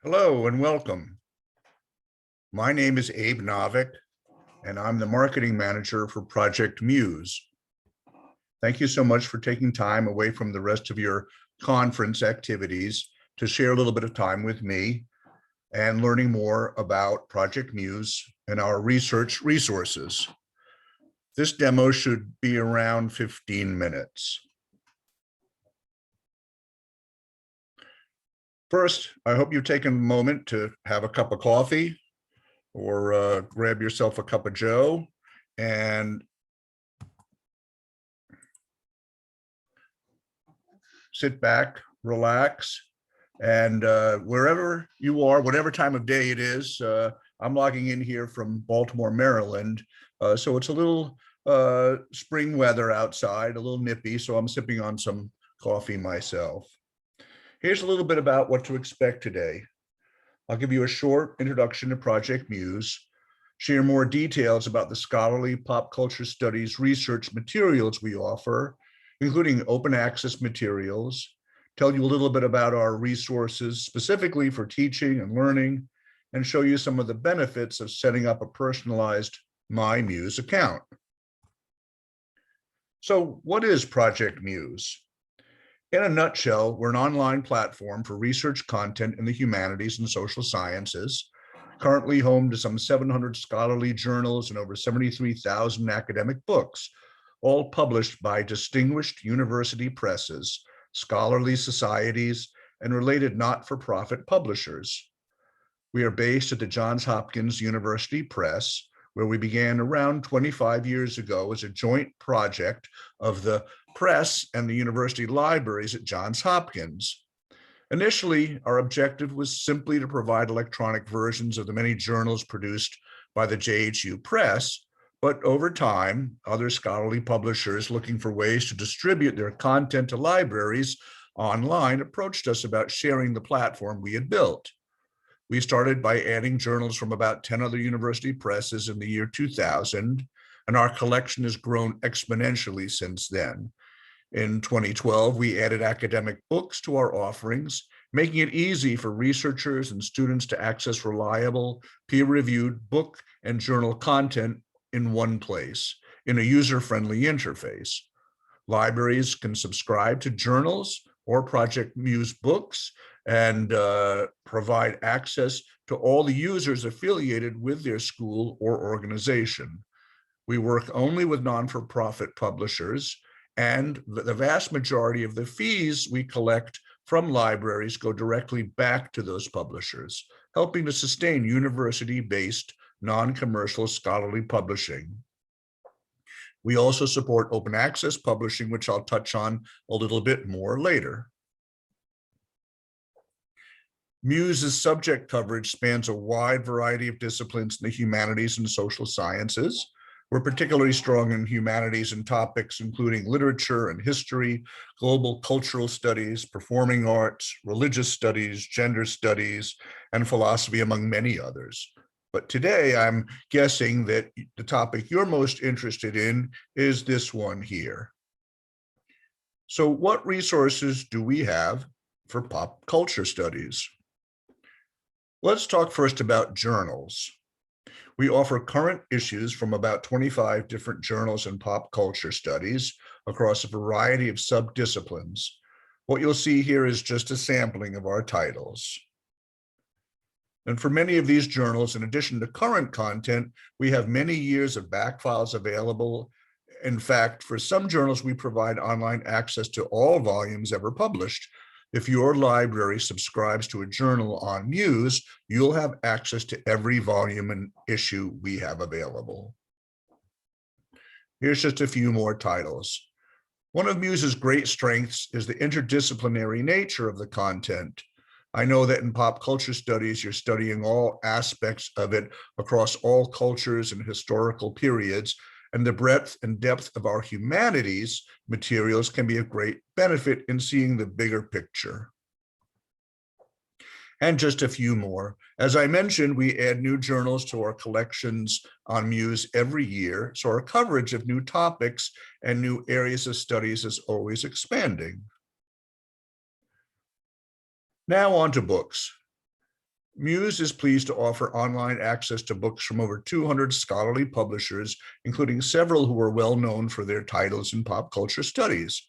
Hello and welcome. My name is Abe Novick, and I'm the marketing manager for Project MUSE. Thank you so much for taking time away from the rest of your conference activities to share a little bit of time with me and learning more about Project MUSE and our research resources. This demo should be around 15 minutes. First, I hope you've taken a moment to have a cup of coffee or grab yourself a cup of Joe and sit back, relax, and wherever you are, whatever time of day it is, I'm logging in here from Baltimore, Maryland. So it's a little spring weather outside, a little nippy, so I'm sipping on some coffee myself. Here's a little bit about what to expect today. I'll give you a short introduction to Project MUSE, share more details about the scholarly pop culture studies research materials we offer, including open access materials, tell you a little bit about our resources specifically for teaching and learning, and show you some of the benefits of setting up a personalized My Muse account. So what is Project MUSE? In a nutshell, we're an online platform for research content in the humanities and social sciences, currently home to some 700 scholarly journals and over 73,000 academic books, all published by distinguished university presses, scholarly societies, and related not-for-profit publishers. We are based at the Johns Hopkins University Press, where we began around 25 years ago as a joint project of the press and the university libraries at Johns Hopkins. Initially, our objective was simply to provide electronic versions of the many journals produced by the JHU Press, but over time, other scholarly publishers looking for ways to distribute their content to libraries online approached us about sharing the platform we had built. We started by adding journals from about 10 other university presses in the year 2000, and our collection has grown exponentially since then. In 2012, we added academic books to our offerings, making it easy for researchers and students to access reliable, peer-reviewed book and journal content in one place, in a user-friendly interface. Libraries can subscribe to journals or Project MUSE books and provide access to all the users affiliated with their school or organization. We work only with non-for-profit publishers, and the vast majority of the fees we collect from libraries go directly back to those publishers, helping to sustain university-based, non-commercial scholarly publishing. We also support open access publishing, which I'll touch on a little bit more later. MUSE's subject coverage spans a wide variety of disciplines in the humanities and social sciences. We're particularly strong in humanities and topics including literature and history, global cultural studies, performing arts, religious studies, gender studies, and philosophy, among many others. But today I'm guessing that the topic you're most interested in is this one here. So what resources do we have for pop culture studies? Let's talk first about journals. We offer current issues from about 25 different journals in pop culture studies across a variety of subdisciplines. What you'll see here is just a sampling of our titles. And for many of these journals, in addition to current content, we have many years of back files available. In fact, for some journals, we provide online access to all volumes ever published. If your library subscribes to a journal on MUSE, you'll have access to every volume and issue we have available. Here's just a few more titles. One of MUSE's great strengths is the interdisciplinary nature of the content. I know that in pop culture studies, you're studying all aspects of it across all cultures and historical periods, and the breadth and depth of our humanities materials can be a great benefit in seeing the bigger picture. And just a few more. As I mentioned, we add new journals to our collections on MUSE every year, so our coverage of new topics and new areas of studies is always expanding. Now on to books. Muse is pleased to offer online access to books from over 200 scholarly publishers, including several who are well known for their titles in pop culture studies.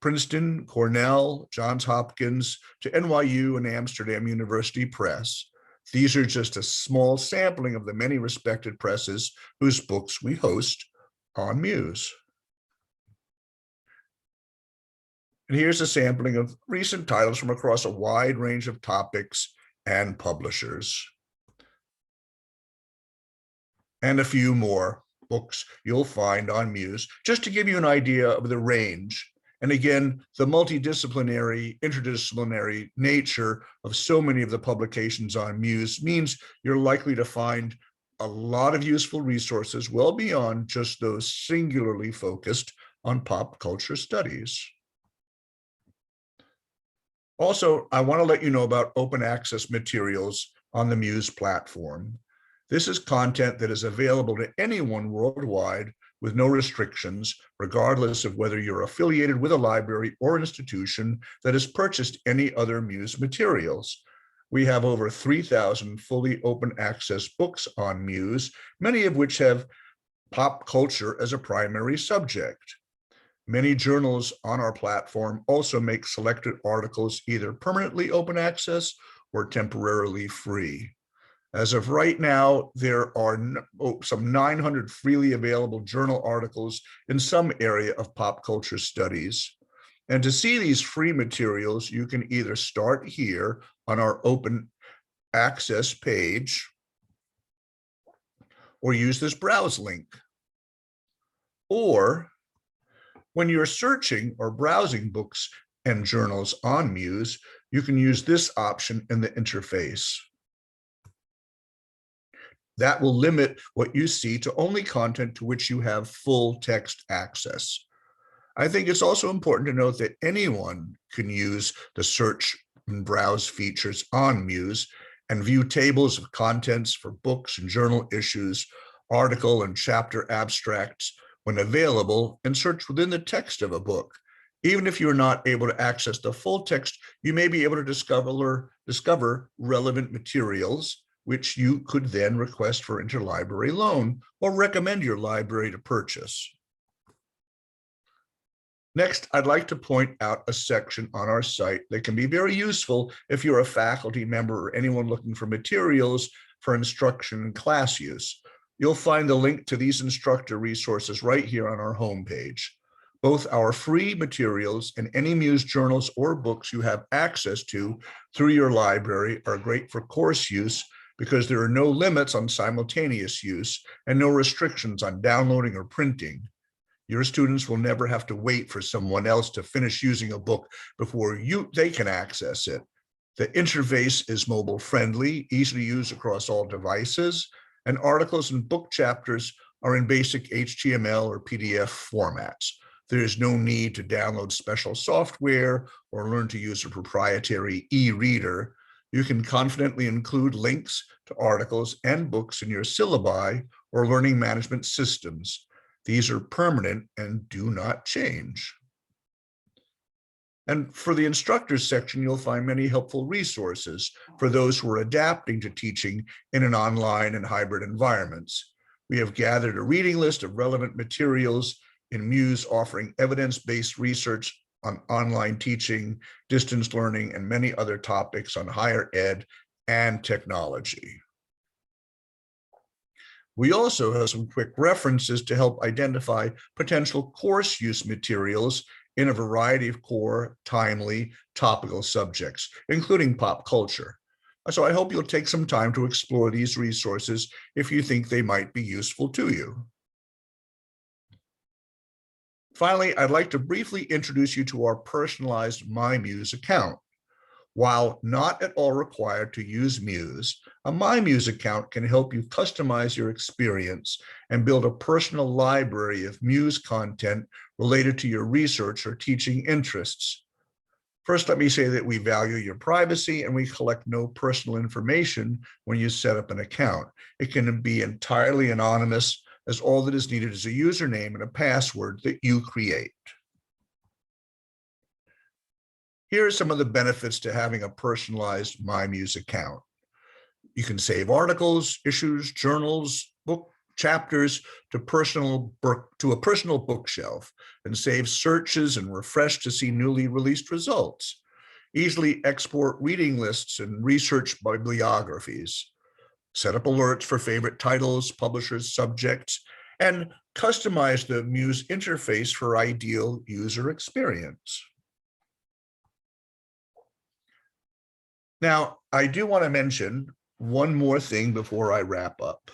Princeton, Cornell, Johns Hopkins, to NYU and Amsterdam University Press. These are just a small sampling of the many respected presses whose books we host on Muse. And here's a sampling of recent titles from across a wide range of topics and publishers. And a few more books you'll find on Muse, just to give you an idea of the range. And again, the multidisciplinary, interdisciplinary nature of so many of the publications on Muse means you're likely to find a lot of useful resources well beyond just those singularly focused on pop culture studies. Also, I want to let you know about open access materials on the Muse platform. This is content that is available to anyone worldwide with no restrictions, regardless of whether you're affiliated with a library or institution that has purchased any other Muse materials. We have over 3,000 fully open access books on Muse, many of which have pop culture as a primary subject. Many journals on our platform also make selected articles either permanently open access or temporarily free. As of right now, there are some 900 freely available journal articles in some area of pop culture studies. And to see these free materials, you can either start here on our open access page or use this browse link. Or when you're searching or browsing books and journals on Muse, you can use this option in the interface. That will limit what you see to only content to which you have full text access. I think it's also important to note that anyone can use the search and browse features on Muse and view tables of contents for books and journal issues, article and chapter abstracts when available, and search within the text of a book. Even if you're not able to access the full text, you may be able to discover relevant materials, which you could then request for interlibrary loan or recommend your library to purchase. Next, I'd like to point out a section on our site that can be very useful if you're a faculty member or anyone looking for materials for instruction and class use. You'll find the link to these instructor resources right here on our homepage. Both our free materials and any Muse journals or books you have access to through your library are great for course use because there are no limits on simultaneous use and no restrictions on downloading or printing. Your students will never have to wait for someone else to finish using a book before they can access it. The interface is mobile friendly, easy to use across all devices, and articles and book chapters are in basic HTML or PDF formats. There is no need to download special software or learn to use a proprietary e-reader. You can confidently include links to articles and books in your syllabi or learning management systems. These are permanent and do not change. And for the instructors section, you'll find many helpful resources for those who are adapting to teaching in an online and hybrid environments. We have gathered a reading list of relevant materials in Muse offering evidence-based research on online teaching, distance learning, and many other topics on higher ed and technology. We also have some quick references to help identify potential course use materials in a variety of core, timely, topical subjects, including pop culture. So I hope you'll take some time to explore these resources if you think they might be useful to you. Finally, I'd like to briefly introduce you to our personalized MyMuse account. While not at all required to use Muse, a MyMuse account can help you customize your experience and build a personal library of Muse content related to your research or teaching interests. First, let me say that we value your privacy and we collect no personal information when you set up an account. It can be entirely anonymous, as all that is needed is a username and a password that you create. Here are some of the benefits to having a personalized MyMuse account. You can save articles, issues, journals, book chapters to a personal bookshelf and save searches and refresh to see newly released results. Easily export reading lists and research bibliographies. Set up alerts for favorite titles, publishers, subjects, and customize the Muse interface for ideal user experience. Now, I do want to mention one more thing before I wrap up.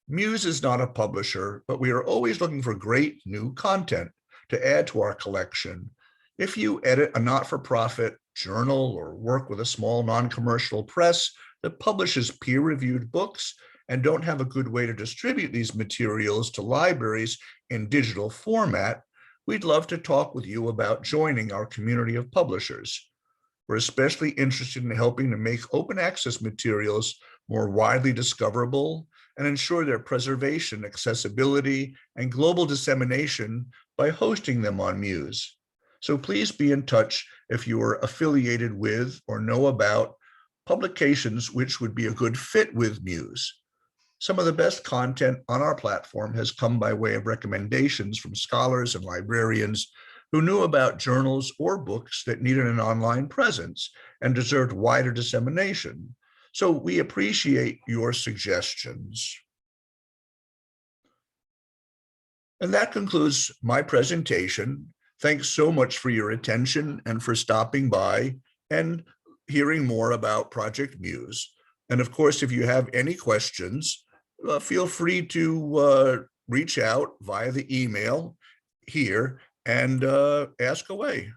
Muse is not a publisher, but we are always looking for great new content to add to our collection. If you edit a not-for-profit journal or work with a small non-commercial press that publishes peer-reviewed books and don't have a good way to distribute these materials to libraries in digital format, we'd love to talk with you about joining our community of publishers. We're especially interested in helping to make open access materials more widely discoverable and ensure their preservation, accessibility, and global dissemination by hosting them on Muse. So please be in touch if you are affiliated with or know about publications which would be a good fit with Muse. Some of the best content on our platform has come by way of recommendations from scholars and librarians who knew about journals or books that needed an online presence and deserved wider dissemination. So we appreciate your suggestions. And that concludes my presentation. Thanks so much for your attention and for stopping by and hearing more about Project Muse. And of course, if you have any questions, feel free to reach out via the email here and ask away.